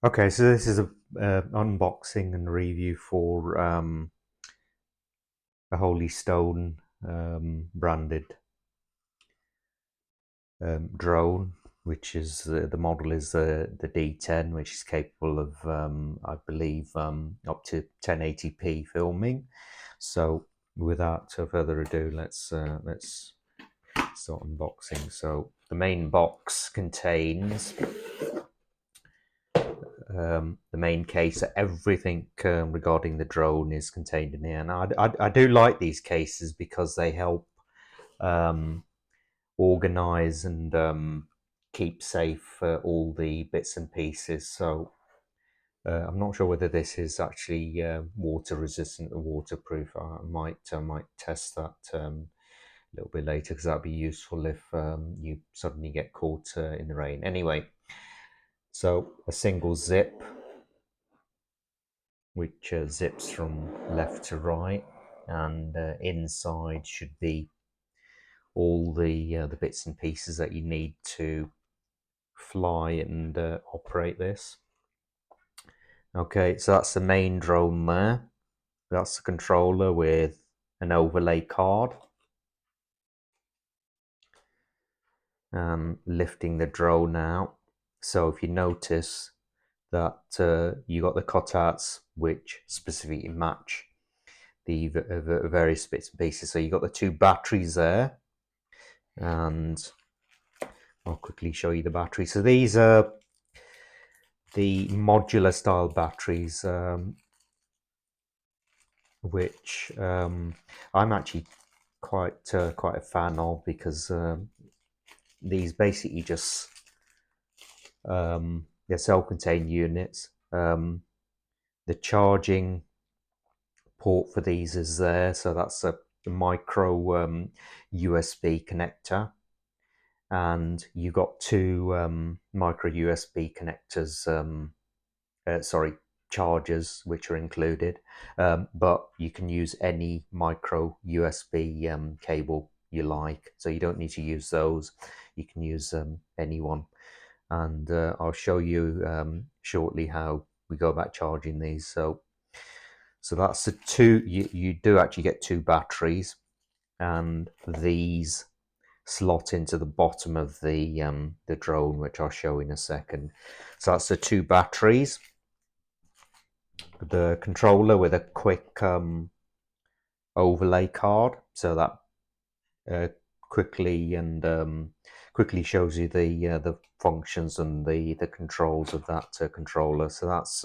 Okay, so this is a unboxing and review for a Holy Stone branded drone, which is the model is the D10, which is capable of I believe up to 1080p filming. So without further ado, let's start unboxing. So the main box contains the main case. Everything regarding the drone is contained in here, and I do like these cases because they help organize and keep safe all the bits and pieces. So I'm not sure whether this is actually water resistant or waterproof. I might test that a little bit later, because that'd be useful if you suddenly get caught in the rain. Anyway, so a single zip, which zips from left to right, and inside should be all the bits and pieces that you need to fly and operate this. Okay, so that's the main drone there. That's the controller with an overlay card. Lifting the drone out. So if you notice that you got the cutouts which specifically match the various bits and pieces. So you got the two batteries there, and I'll quickly show you the batteries. So these are the modular style batteries, which I'm actually quite a fan of, because these basically just they're self-contained units. The charging port for these is there, so that's a micro USB connector, and you got two micro USB connectors, chargers, which are included, but you can use any micro USB cable you like, so you don't need to use those. You can use any one, and I'll show you shortly how we go about charging these. So that's the two. You do actually get two batteries, and these slot into the bottom of the drone, which I'll show in a second. So that's the two batteries. The controller with a quick overlay card, so that quickly shows you the functions and the controls of that controller. So that's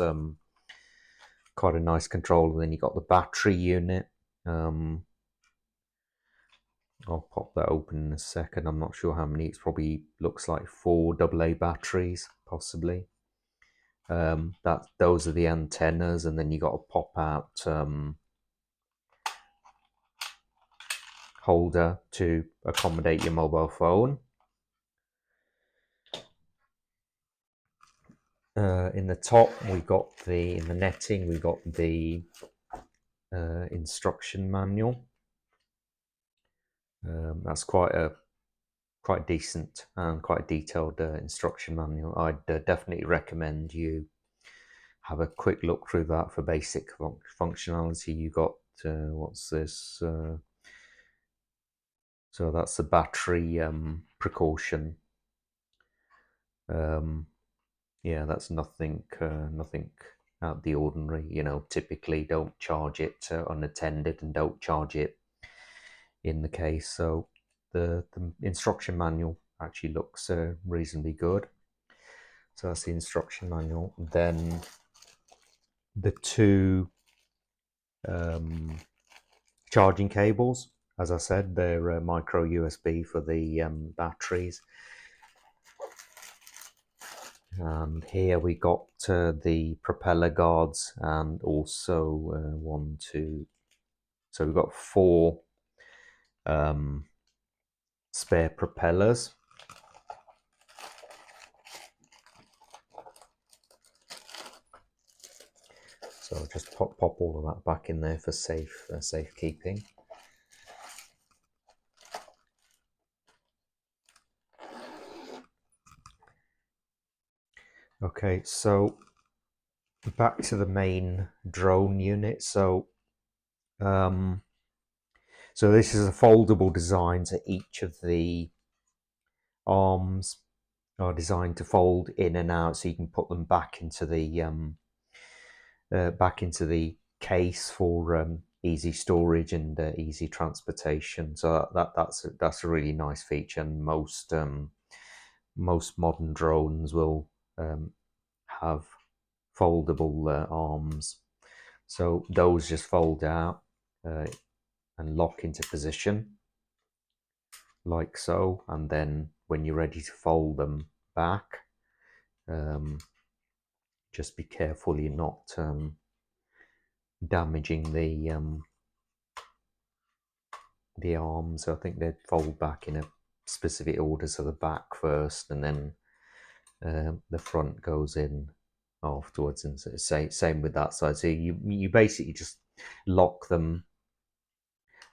quite a nice controller. Then you got the battery unit. I'll pop that open in a second. I'm not sure how many. It probably looks like 4 AA batteries, possibly. Those are the antennas, and then you got a pop out holder to accommodate your mobile phone. In the top, we got in the netting, we got the instruction manual. That's quite decent and quite detailed instruction manual. I'd definitely recommend you have a quick look through that for basic functionality. You got what's this? So that's the battery precaution. Yeah, that's nothing out of the ordinary. You know, typically don't charge it unattended, and don't charge it in the case. So the instruction manual actually looks reasonably good. So that's the instruction manual. Then the two charging cables, as I said, they're micro USB for the batteries. And here we got the propeller guards, and also one, two. So we've got 4 spare propellers. So I'll just pop all of that back in there for safekeeping. Okay, so back to the main drone unit. So so this is a foldable design, so each of the arms are designed to fold in and out, so you can put them back into the case for easy storage and easy transportation. So that's a really nice feature, and most modern drones will have foldable arms. So those just fold out and lock into position like so, and then when you're ready to fold them back, just be careful you're not damaging the arms. I think they'd fold back in a specific order, so the back first and then the front goes in afterwards, and so same with that side. So you basically just lock them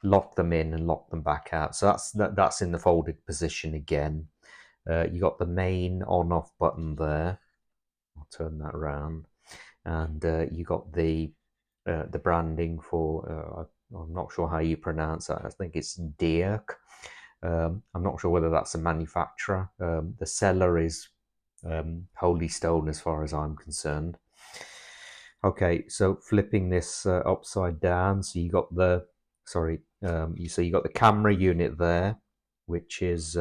in and lock them back out. So that's in the folded position again. You got the main on-off button there. I'll turn that around, and you got the branding for. I'm not sure how you pronounce that. I think it's DEERC. I'm not sure whether that's a manufacturer. The seller is Holy Stone, as far as I'm concerned. Okay, so flipping this upside down, so you got the you got the camera unit there, which is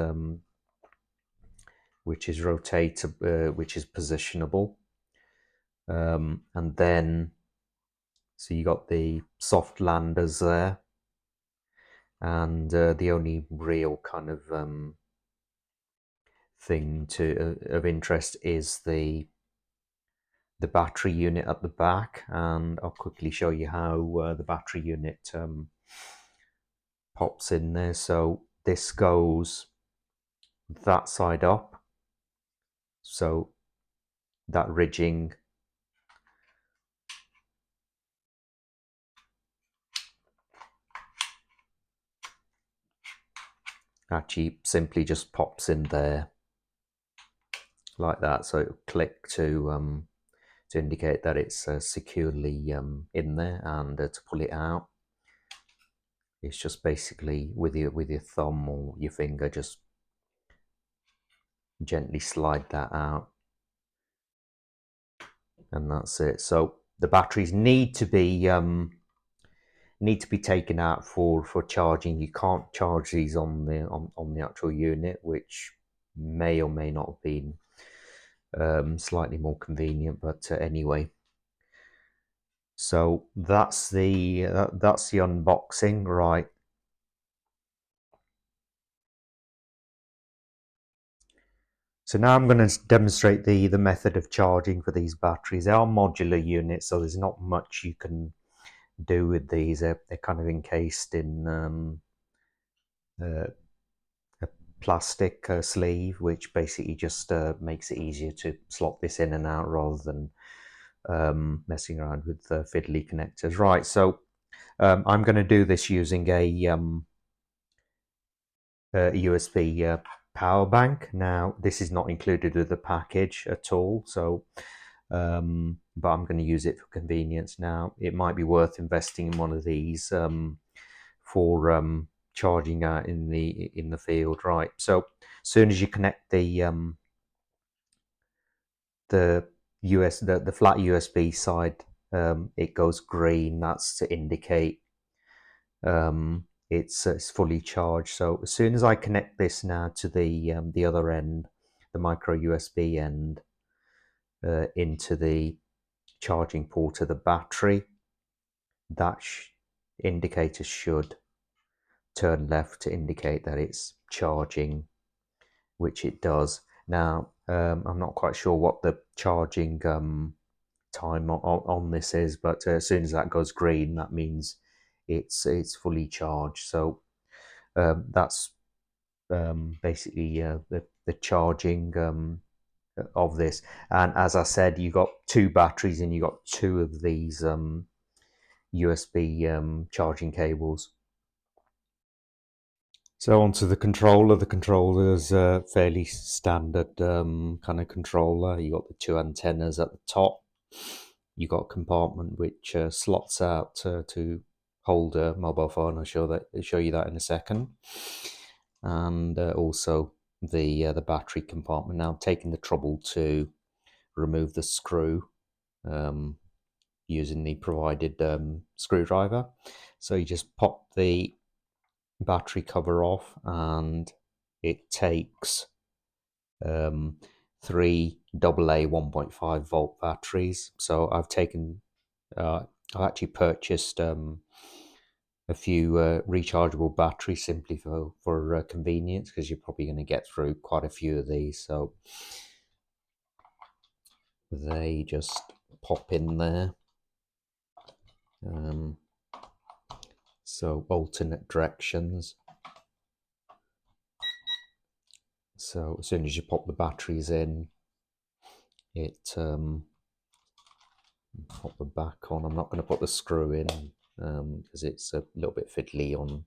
rotatable, which is positionable, and then so you got the soft landers there, and the only real kind of thing of interest is the battery unit at the back, and I'll quickly show you how the battery unit pops in there. So this goes that side up, so that ridging actually simply just pops in there like that, so it'll click to indicate that it's securely in there, and to pull it out, it's just basically with your thumb or your finger, just gently slide that out, and that's it. So the batteries need to be taken out for charging. You can't charge these on the actual unit, which may or may not have been slightly more convenient, but anyway. So that's the unboxing, right? So now I'm going to demonstrate the method of charging for these batteries. They are modular units, so there's not much you can do with these. They're kind of encased in a plastic sleeve, which basically just makes it easier to slot this in and out rather than messing around with fiddly connectors. Right, so I'm going to do this using a USB power bank. Now, this is not included with the package at all, so but I'm going to use it for convenience. Now, it might be worth investing in one of these for charging out in the field. Right, so as soon as you connect the flat USB side, it goes green. That's to indicate it's fully charged. So as soon as I connect this now to the other end, the micro USB end, into the charging port of the battery, that indicator should turn left to indicate that it's charging, which it does. Now, I'm not quite sure what the charging time on this is, but as soon as that goes green, that means it's fully charged. So that's basically the charging of this. And as I said, you got two batteries and you got two of these USB charging cables. So onto the controller. The controller is a fairly standard kind of controller. You got the two antennas at the top, you've got a compartment which slots out to hold a mobile phone. I'll show you that in a second. And also the battery compartment. Now I'm taking the trouble to remove the screw using the provided screwdriver. So you just pop the battery cover off, and it takes 3 AA 1.5 volt batteries. So I've actually purchased a few rechargeable batteries simply for convenience, because you're probably going to get through quite a few of these. So they just pop in there. So alternate directions. So as soon as you pop the batteries in, it pop the back on. I'm not going to put the screw in because it's a little bit fiddly on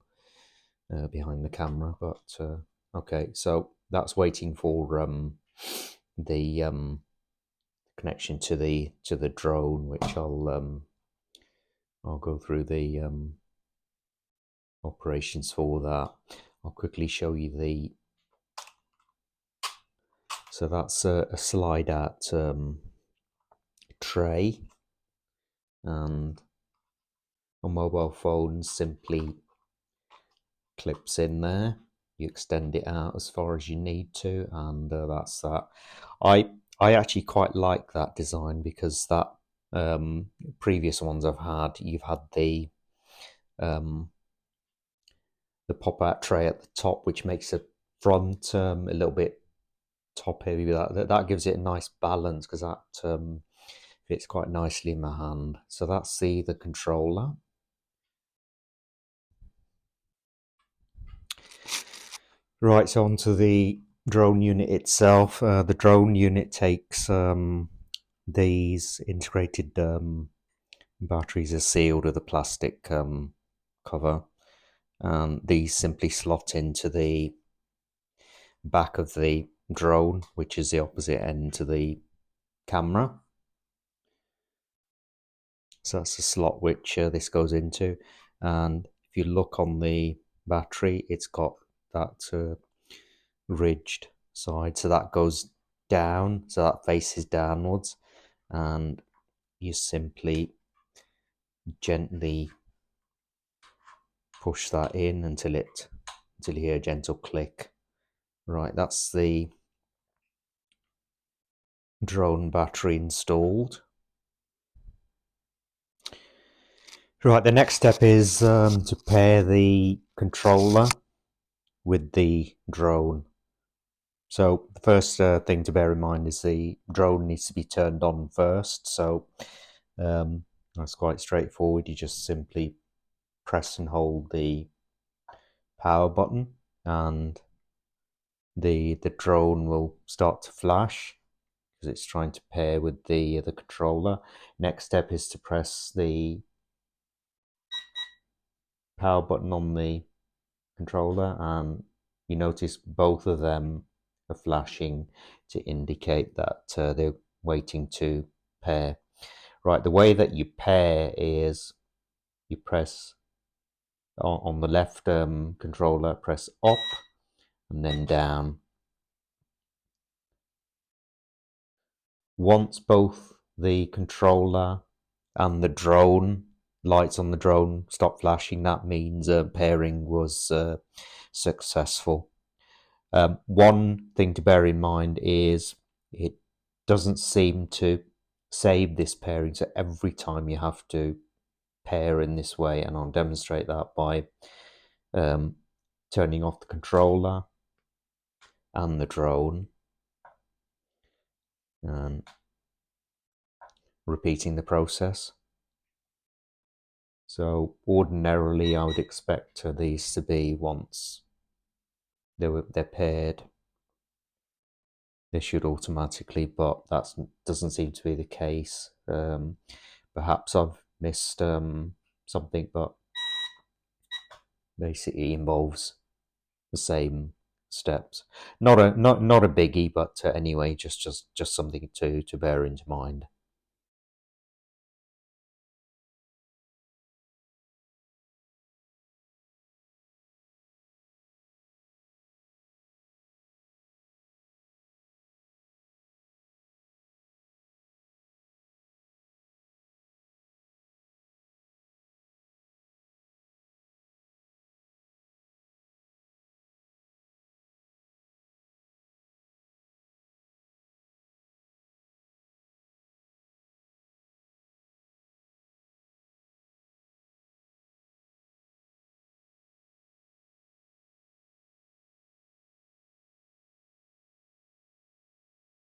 behind the camera. But okay, so that's waiting for the connection to the drone, which I'll go through the operations for that. I'll quickly show you the. So that's a slide out tray, and a mobile phone simply clips in there. You extend it out as far as you need to, and that's that. I actually quite like that design, because that previous ones I've had, you've had the pop-out tray at the top, which makes the front a little bit top heavy. That gives it a nice balance, because that fits quite nicely in my hand. So that's the controller. Right, so onto the drone unit itself. The drone unit takes these integrated batteries are sealed with a plastic cover, and these simply slot into the back of the drone, which is the opposite end to the camera. So that's the slot which this goes into, and if you look on the battery, it's got that ridged side, so that goes down, so that faces downwards, and you simply gently push that in until you hear a gentle click. Right, that's the drone battery installed. Right, the next step is to pair the controller with the drone. So the first thing to bear in mind is the drone needs to be turned on first. So that's quite straightforward. You just simply press and hold the power button, and the drone will start to flash because it's trying to pair with the controller. Next step is to press the power button on the controller, and you notice both of them are flashing to indicate that they're waiting to pair. Right, the way that you pair is you press on the left controller, press up and then down. Once both the controller and the drone lights on the drone stop flashing, that means pairing was successful. One thing to bear in mind is it doesn't seem to save this pairing, so every time you have to pair in this way, and I'll demonstrate that by turning off the controller and the drone and repeating the process. So ordinarily I would expect these to be, once they're paired, they should automatically, but that doesn't seem to be the case. Perhaps I've missed something, but basically involves the same steps. Not a biggie, but anyway, just something to bear into mind.